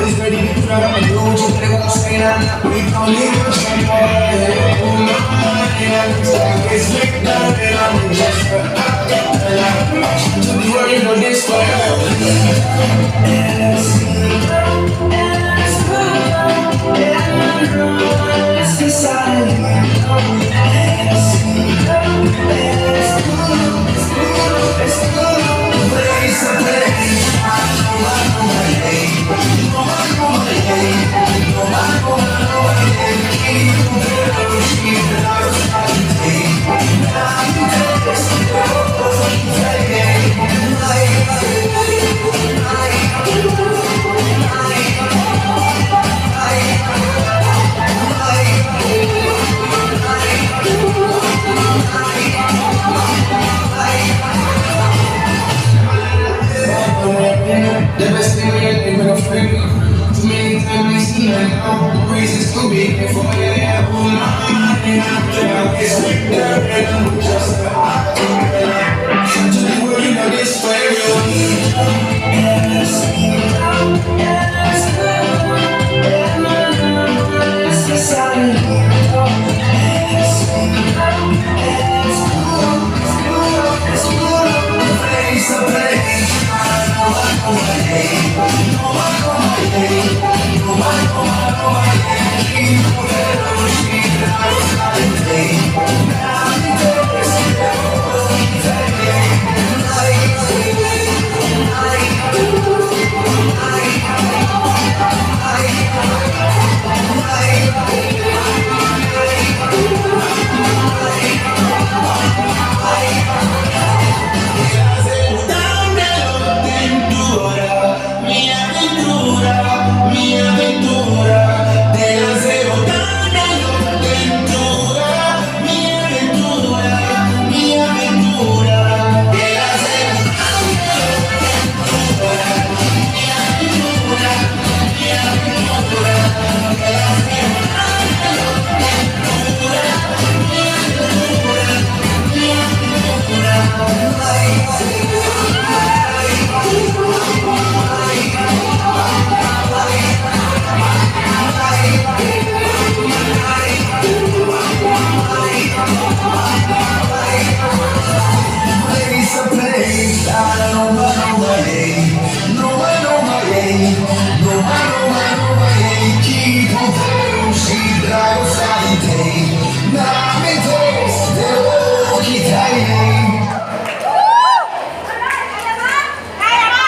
is ready to put up a huge entrego cena. We don't need much more. It's like that, and I'm just to be worried on this the best thing we ain't even a friend. Too many times we seen it now. Reasons to be here for you. Yeah, it's like that, and I'm just